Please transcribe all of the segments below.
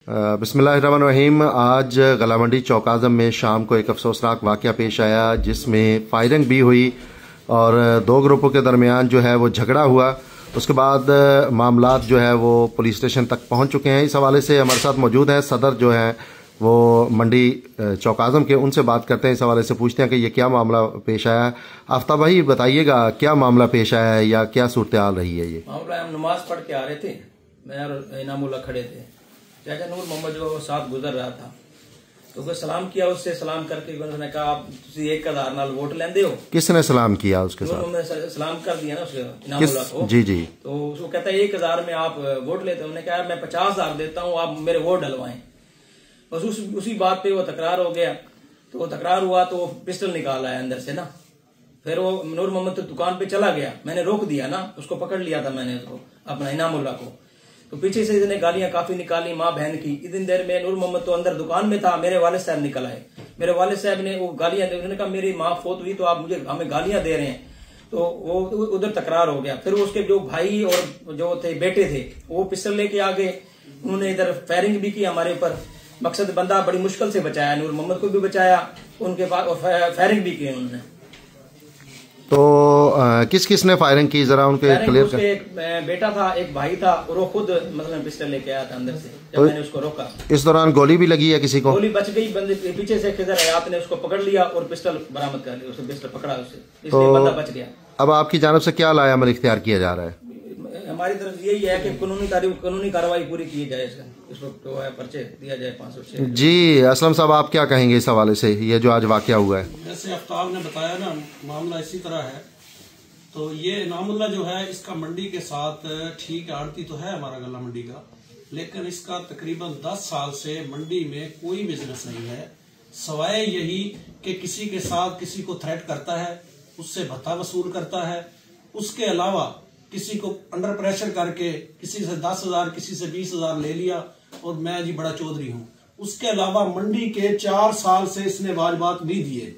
बिस्मिल्लाहिर्रहमानिर्रहीम। आज गला मंडी चौक आज़म में शाम को एक अफसोसनाक वाक़या पेश आया जिसमें फायरिंग भी हुई और दो ग्रुपों के दरमियान जो है वो झगड़ा हुआ। उसके बाद मामलात जो है वो पुलिस स्टेशन तक पहुंच चुके हैं। इस हवाले से हमारे साथ मौजूद हैं सदर जो हैं वो मंडी चौक आज़म के, उनसे बात करते हैं। इस हवाले से पूछते हैं कि ये क्या मामला पेश आया है। आफ्ताब भाई बताइएगा क्या मामला पेश आया है या क्या सूरत हाल रही है? ये मामला, हम नमाज पढ़ के आ रहे थे, मैं और इनामुल्लाह खड़े थे, चाचा नूर मोहम्मद जो साथ गुजर रहा था तो उसने सलाम किया। उससे सलाम करके उन्होंने कहा आप 1000 नाल वोट लेंदे हो। किसने सलाम किया उसके साथ? सलाम कर दिया ना उसके इनामुल्लाह को। जी जी। तो उसको कहता है 1000 में आप वोट लेते हो। उन्होंने कहा मैं 50,000 देता हूँ, आप मेरे वोट डलवाएं। बस उसी बात पे वो तकरार हो गया। तो वो तकरार हुआ तो वो पिस्टल निकाल आया अंदर से ना। फिर वो नूर मोहम्मद तो दुकान पे चला गया, मैंने रोक दिया ना, उसको पकड़ लिया था मैंने उसको, अपना इनामुल्लाह को। तो पीछे से इसने गालियां काफी निकाली माँ बहन की। इतनी देर में नूर मोहम्मद तो अंदर दुकान में था, मेरे वालिद साहब निकल आए। मेरे वालिद साहब ने वो गालियां दी, उन्होंने कहा मेरी माँ फोत हुई तो आप हमें गालियां दे रहे हैं। तो वो उधर तकरार हो गया। फिर उसके जो भाई और जो थे बेटे थे वो पिस्टल लेके आ गए। उन्होंने इधर फायरिंग भी की हमारे ऊपर। मकसद बंदा बड़ी मुश्किल से बचाया, नूर मोहम्मद को भी बचाया, उनके पास और फायरिंग भी की उन्होंने। तो किस किस ने फायरिंग की जरा उनके क्लियर कर। एक बेटा था, एक भाई था और वो खुद मतलब पिस्टल लेके आया था अंदर से। जब तो मैंने उसको रोका इस दौरान गोली भी लगी है किसी को? गोली बच गई, बंदे पीछे से खिजर हयात ने उसको पकड़ लिया और पिस्टल बरामद कर लिया, उसे पिस्टल पकड़ा उससे, इसलिए बंदा बच गया। अब आपकी जानब से क्या लाया अमल इख्तियार किया जा रहा है? हमारी तरफ यही है कि कानूनी कार्रवाई पूरी की जाए, इसको तो है पर्चे दिया जाए 506। जी असलम साहब आप क्या कहेंगे इस हवाले से, ये जो आज वाकया हुआ है? जैसे आफ्ताब ने बताया ना, मामला इसी तरह है। तो ये इनामुल्लाह जो है इसका मंडी के साथ ठीक आड़ती तो है हमारा गला मंडी का, लेकिन इसका तकरीबन 10 साल से मंडी में कोई बिजनेस नहीं है, सवाए यही कि किसी के साथ किसी को थ्रेट करता है, उससे भत्ता वसूल करता है। उसके अलावा किसी को अंडर प्रेशर करके किसी से 10,000 किसी से 20,000 ले लिया और मैं जी बड़ा चौधरी हूं। उसके अलावा मंडी के 4 साल से इसने वाजबात नहीं दिए।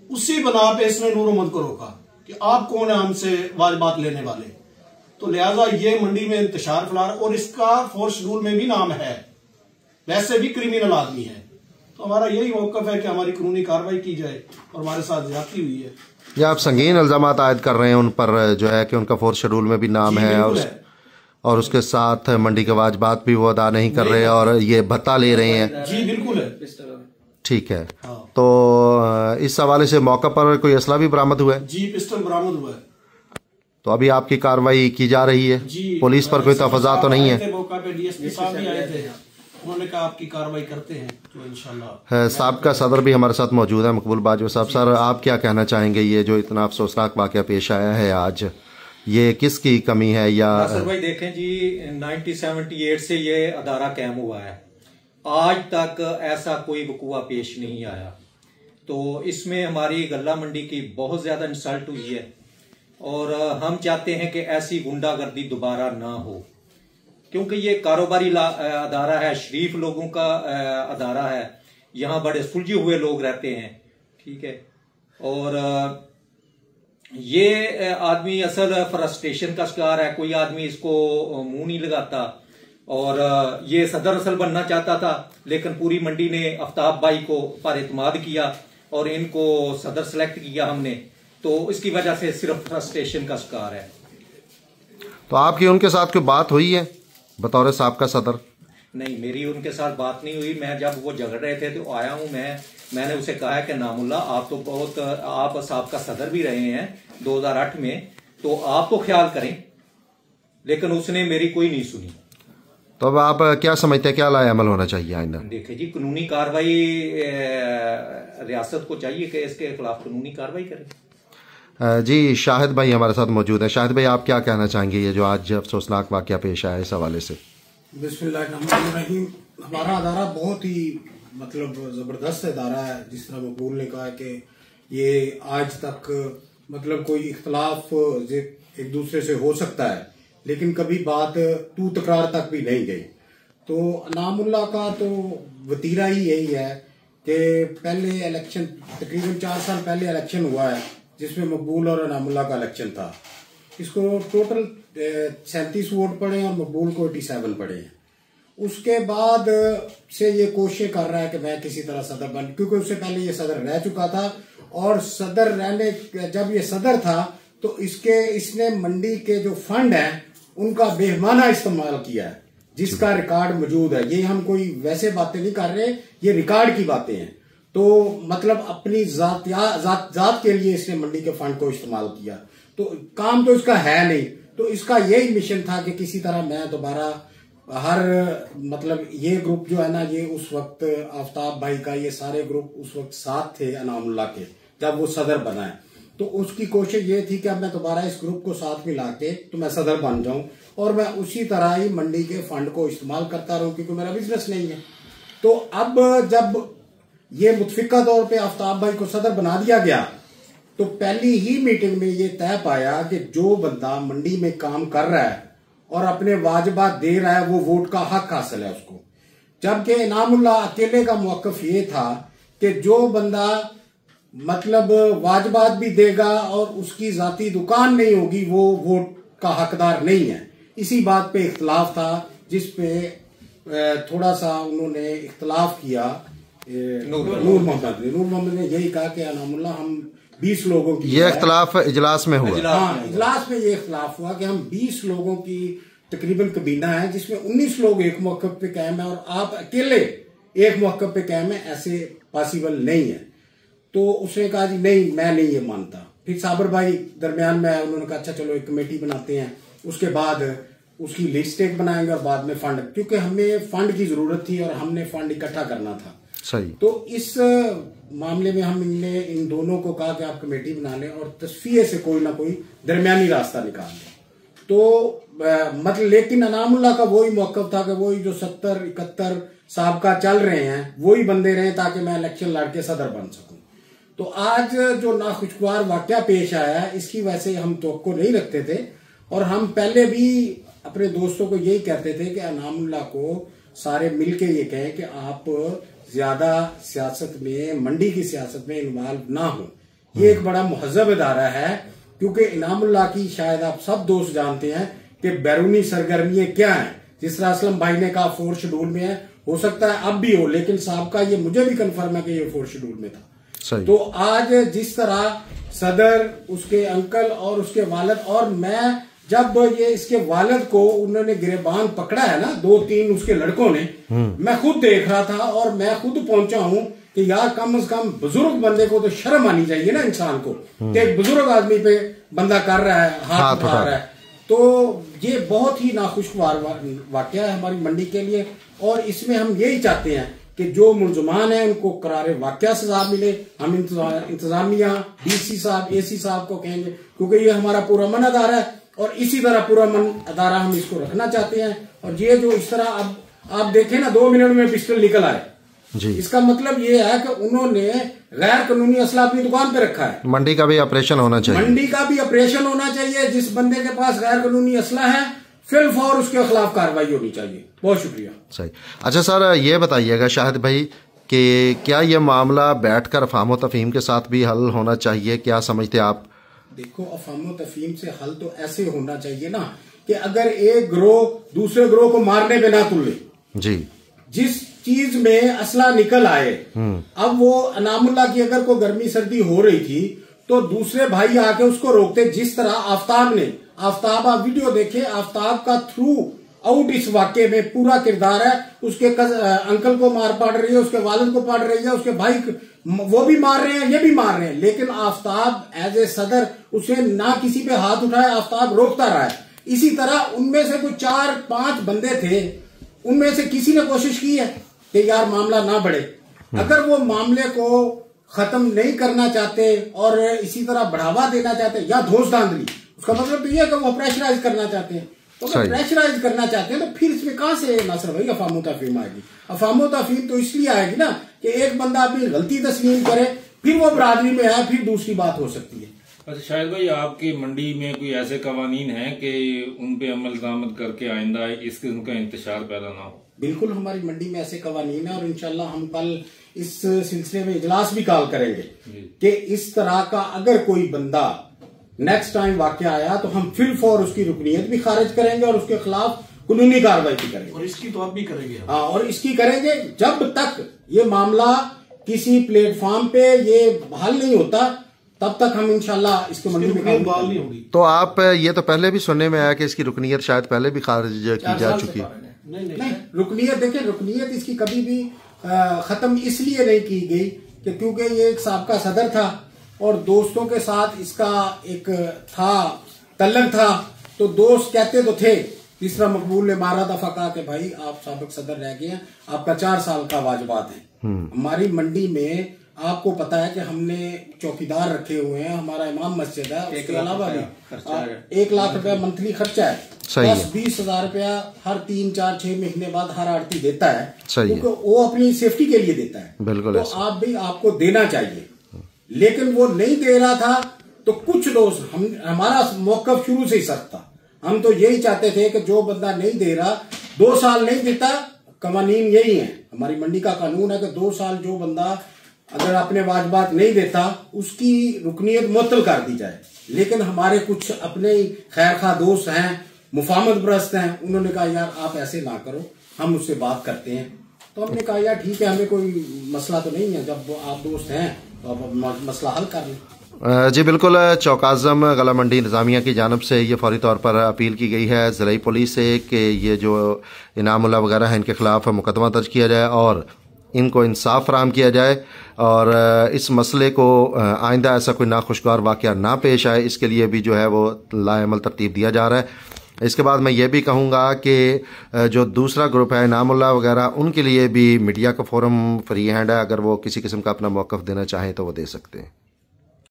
उसी बना पे इसने नूर मोहम्मद को रोका कि आप कौन है हमसे वाजबात लेने वाले। तो लिहाजा ये मंडी में इंतशार फैला, और इसका फोर्स शेड्यूल में भी नाम है, वैसे भी क्रिमिनल आदमी है। तो हमारा यही मौकफ है कि हमारी कानूनी कार्रवाई की जाए और हमारे साथ ज्यादती हुई है। ये आप संगीन इल्जामात आयद कर रहे हैं उन पर जो है कि उनका फोर्स शेड्यूल में भी नाम है और उसके साथ मंडी के वाजबात भी वो अदा नहीं कर रहे और ये भत्ता ले रहे हैं। जी बिल्कुल है, ठीक है। हाँ। तो इस हवाले से मौका पर कोई असला भी बरामद हुआ है? जी पिस्टल बरामद हुआ है। तो अभी आपकी कार्रवाई की जा रही है? जी, पुलिस पर कोई तफाजा तो नहीं है? मौका पे डीएसपी साहब भी आए थे, उन्होंने कहा आपकी कार्रवाई करते हैं तो इंशाल्लाह। साहब का सदर भी हमारे साथ मौजूद है, मकबूल बाजवा साहब। सर आप क्या कहना चाहेंगे, ये जो इतना अफसोसनाक वाकया पेश आया है आज, ये किसकी कमी है? या सर भाई देखें जी, 1978 से ये अदारा कायम हुआ है, आज तक ऐसा कोई वकूआ पेश नहीं आया। तो इसमें हमारी गला मंडी की बहुत ज्यादा इंसल्ट हुई है और हम चाहते हैं कि ऐसी गुंडागर्दी दोबारा ना हो, क्योंकि ये कारोबारी अदारा है, शरीफ लोगों का अदारा है, यहाँ बड़े सुलझे हुए लोग रहते हैं, ठीक है। और ये आदमी असल फ्रस्ट्रेशन का शिकार है, कोई आदमी इसको मुंह नहीं लगाता। और ये सदर असल बनना चाहता था, लेकिन पूरी मंडी ने आफ्ताब भाई को पर एतमाद किया और इनको सदर सेलेक्ट किया हमने, तो इसकी वजह से सिर्फ फ्रस्ट्रेशन का शिकार है। तो आपकी उनके साथ कोई बात हुई है बतौर साहब का सदर? नहीं, मेरी उनके साथ बात नहीं हुई। मैं जब वो झगड़ रहे थे तो आया हूं, मैंने उसे कहा है कि नामुल्लाह आप तो बहुत, आप साहब का सदर भी रहे हैं 2008 में, तो आप तो ख्याल करें, लेकिन उसने मेरी कोई नहीं सुनी। तो अब आप क्या समझते हैं, क्या लाया अमल होना चाहिए आइंदा? देखिए जी, कानूनी कार्रवाई रियासत को चाहिए कि इसके खिलाफ कानूनी कार्रवाई करे। जी शाहिद भाई हमारे साथ मौजूद है। शाहिद भाई आप क्या कहना चाहेंगे, ये जो आज अफसोसनाक वाकया पेश आया इस हवाले से? बिस्मिल्लाहिर्रहमानिर्रहीम। हमारा अदारा बहुत ही मतलब जबरदस्त अदारा है। जिस तरह मकबूल ने कहा कि ये आज तक मतलब कोई इख्तलाफ एक दूसरे से हो सकता है, लेकिन कभी बात तू तकरार तक भी नहीं गई। तो इनामुल्लाह का तो वतीरा ही यही है कि पहले इलेक्शन, तकरीबन 4 साल पहले इलेक्शन हुआ है जिसमें मकबूल और इनामुल्लाह का इलेक्शन था। इसको टोटल 37 वोट पड़े और मकबूल को 87 पड़े हैं। उसके बाद से ये कोशिश कर रहा है कि मैं किसी तरह सदर बन, क्योंकि उससे पहले ये सदर रह चुका था और सदर रहने जब ये सदर था तो इसने मंडी के जो फंड है उनका बेहमाना इस्तेमाल किया है, जिसका रिकॉर्ड मौजूद है। ये हम कोई वैसे बातें नहीं कर रहे, ये रिकॉर्ड की बातें हैं। तो मतलब अपनी जात के लिए इसने मंडी के फंड को इस्तेमाल किया। तो काम तो इसका है नहीं, तो इसका यही मिशन था कि किसी तरह मैं दोबारा मतलब ये ग्रुप जो है ना, ये उस वक्त आफ्ताब भाई का ये सारे ग्रुप उस वक्त साथ थे अनामुल्लाह के, जब वो सदर बना है। तो उसकी कोशिश ये थी कि अब मैं दोबारा इस ग्रुप को साथ मिला के तो मैं सदर बन जाऊं और मैं उसी तरह ही मंडी के फंड को इस्तेमाल करता रहूं, क्योंकि मेरा बिजनेस नहीं है। तो अब जब ये मुतफिका तौर पे आफ्ताब भाई को सदर बना दिया गया तो पहली ही मीटिंग में ये तय पाया कि जो बंदा मंडी में काम कर रहा है और अपने वाजिबात दे रहा है वो वोट का हक हासिल है उसको। जबकि इनामुल्लाह अकेले का मौकफ ये था कि जो बंदा मतलब वाजिबात भी देगा और उसकी जाती दुकान नहीं होगी वो वोट का हकदार नहीं है। इसी बात पे इख्तलाफ था, जिस पे थोड़ा सा उन्होंने इख्तलाफ किया। नूर मोहम्मद ने यही कहा कि अनामुल्लाह हम 20 लोगों की, ये इख्तलाफ इजलास में हुआ। हाँ, इजलास में ये इख्तलाफ हुआ कि हम 20 लोगों की तकरीबन कबीना है, जिसमें 19 लोग एक मौकफ पे कायम है और आप अकेले एक मौकफ पे कायम है, ऐसे पॉसिबल नहीं है। तो उसने कहा जी नहीं, मैं नहीं ये मानता। फिर साबर भाई दरमियान में आए, उन्होंने कहा अच्छा चलो एक कमेटी बनाते हैं, उसके बाद उसकी लिस्ट एक बनाएंगे और बाद में फंड, क्योंकि हमें फंड की जरूरत थी और हमने फंड इकट्ठा करना था। सही। तो इस मामले में हमने इन दोनों को कहा कि आप कमेटी बना लें और तस्फिये से कोई ना कोई दरमियानी रास्ता निकाल लें। तो मतलब लेकिन अनामुल्लाह का वही मौकफ था कि वही जो 70-71 साहबका चल रहे हैं वही बंदे रहे ताकि मैं इलेक्शन लड़ के सदर बन सकूं। तो आज जो नाखुशगवार वाकया पेश आया है, इसकी वजह से हम तवक्को नहीं रखते थे और हम पहले भी अपने दोस्तों को यही कहते थे कि अनामुल्लाह को सारे मिलके ये कहें कि आप ज्यादा सियासत में, मंडी की सियासत में इन्वॉल्व ना हो। ये एक बड़ा मुहज़्ज़ब इदारा है, क्योंकि इनामुल्लाह की शायद आप सब दोस्त जानते हैं कि बैरूनी सरगर्मियां क्या हैं। जिस तरह असलम भाई ने कहा 4 शेड्यूल में है, हो सकता है अब भी हो, लेकिन साहब का ये मुझे भी कंफर्म है कि ये 4 शेड्यूल में था। सही। तो आज जिस तरह सदर, उसके अंकल और उसके वालिद, और मैं जब ये इसके वालिद को उन्होंने गिरबान पकड़ा है ना 2-3 उसके लड़कों ने, मैं खुद देख रहा था और मैं खुद पहुंचा हूं कि यार कम से कम बुजुर्ग बंदे को तो शर्म आनी चाहिए ना इंसान को, कि एक बुजुर्ग आदमी पे बंदा कर रहा है, हाथ उठा रहा है। तो ये बहुत ही नाखुशगवार वाकया है हमारी मंडी के लिए और इसमें हम यही चाहते हैं कि जो मुलजमान है उनको करारे वाकया सजा मिले। हम इंतजामिया, डीसी साहब, एसी साहब को कहेंगे, क्योंकि ये हमारा पूरा मन अदारा है और इसी तरह पूरा मन अदारा हम इसको रखना चाहते हैं। और ये जो इस तरह अब आप देखें ना 2 मिनट में पिस्टल निकल आए जी, इसका मतलब ये है कि उन्होंने गैर कानूनी असला अपनी दुकान पे रखा है। मंडी का भी ऑपरेशन होना चाहिए, मंडी का भी ऑपरेशन होना चाहिए। जिस बंदे के पास गैर कानूनी असला है फिलफौर उसके खिलाफ कार्रवाई होनी चाहिए। बहुत शुक्रिया। सही। अच्छा सर, ये बताइएगा शाहिद भाई कि क्या ये मामला बैठकर अफाम तफहीम के साथ भी हल होना चाहिए, क्या समझते आप? देखो, अफाम तफहीम से हल तो ऐसे होना चाहिए ना कि अगर एक ग्रोह दूसरे ग्रोह को मारने पे ना तुले जी, जिस चीज में असला निकल आए। अब वो अनामुल्लाह की अगर कोई गर्मी सर्दी हो रही थी तो दूसरे भाई आके उसको रोकते, जिस तरह आफ्ताब आप वीडियो देखे, आफ्ताब का थ्रू आउट इस वाक्य में पूरा किरदार है। उसके अंकल को मार पाड़ रही है, उसके वालिद को पाड़ रही है, उसके भाई वो भी मार रहे हैं, ये भी मार रहे हैं, लेकिन आफ्ताब एज ए सदर उसे ना किसी पे हाथ उठाए, आफ्ताब रोकता रहा है। इसी तरह उनमें से कोई 4-5 बंदे थे, उनमें से किसी ने कोशिश की है कि यार मामला ना बढ़े। अगर वो मामले को खत्म नहीं करना चाहते और इसी तरह बढ़ावा देना चाहते या धोस धांधली, उसका मतलब तो यह है कि वो प्रेशराइज करना चाहते हैं। तो अगर प्रेशराइज करना चाहते हैं तो फिर इसमें कहां से नासर भाई अफाम तफहीम आएगी? अफाम तफहीम तो इसलिए आएगी ना कि एक बंदा अपनी गलती तस्लीम करे, फिर वो बरादरी में आए, फिर दूसरी बात हो सकती है। अच्छा शाहिद भाई, आपकी मंडी में कोई ऐसे कवानीन हैं कि उन पे अमल दरामद करके आइंदा इस किस्म का इंतशार पैदा ना हो? बिल्कुल, हमारी मंडी में ऐसे कवानीन है और इंशाल्लाह हम कल इस सिलसिले में इजलास भी कॉल करेंगे कि इस तरह का अगर कोई बंदा नेक्स्ट टाइम वाकया आया तो हम फिल फॉर उसकी रुकनीयत भी खारिज करेंगे और उसके खिलाफ कानूनी कार्रवाई भी करेंगे। और इसकी तो आप भी करेंगे। हाँ, और इसकी करेंगे जब तक ये मामला किसी प्लेटफॉर्म पे ये हल नहीं होता, तब तक हम इंशाल्लाह इसके मंडी में बहाल नहीं होगी। तो आप ये तो पहले भी सुनने में आया कि इसकी रुकनीत शायद पहले भी खारिज की जा चुकी है। नहीं, रुकनीत देखें, रुकनीत इसकी कभी भी खत्म इसलिए नहीं की गई कि क्योंकि ये एक साबका सदर था और दोस्तों के साथ इसका एक था तल्लक था, तो दोस्त कहते तो थे। तीसरा मकबूल ने 12 दफा कहा कि भाई आप साबिक सदर रह गए हैं, आपका 4 साल का वाजबात है। हमारी मंडी में आपको पता है कि हमने चौकीदार रखे हुए हैं, हमारा इमाम मस्जिद है, उसके अलावा भी 1 लाख रुपया मंथली खर्चा है, 10-20 हजार रुपया हर 3-4-6 महीने बाद हर आड़ती देता है, क्योंकि वो अपनी सेफ्टी के लिए देता है। बिल्कुल, तो आप भी आपको देना चाहिए, लेकिन वो नहीं दे रहा था। तो कुछ दोस्त हमारा मौकफ शुरू से ही सख्त था। हम तो यही चाहते थे कि जो बंदा नहीं दे रहा, 2 साल नहीं देता, कवानीन यही है, हमारी मंडी का कानून है कि 2 साल जो बंदा अगर अपने वाजबात नहीं देता उसकी रुकनीत मुअत्तल कर दी जाए। लेकिन हमारे कुछ अपने खैर खा दोस्त हैं, मुफाहमत परस्त हैं, उन्होंने कहा यार आप ऐसे ना करो, हम उससे बात करते हैं। तो हमने कहा यार ठीक है, हमें कोई मसला तो नहीं है, जब आप दोस्त हैं तो आप मसला हल कर लें। जी बिल्कुल, चौकाज़म गला मंडी इंतज़ामिया की जानब से ये फौरी तौर पर अपील की गई है ज़िला पुलिस से कि ये जो इनामुल्लाह वगैरह हैं इनके खिलाफ मुकदमा दर्ज किया जाए और इनको इंसाफ फराहम किया जाए और इस मसले को आइंदा ऐसा कोई नाखुशगवार वाक़या ना पेश आए, इसके लिए भी जो है वो लाएमल तरतीब दिया जा रहा है। इसके बाद मैं ये भी कहूँगा कि जो दूसरा ग्रुप है इनामुल्लाह वगैरह, उनके लिए भी मीडिया का फोरम फ्री हैंड है, अगर वो किसी किस्म का अपना मौक़िफ़ देना चाहें तो वो दे सकते हैं।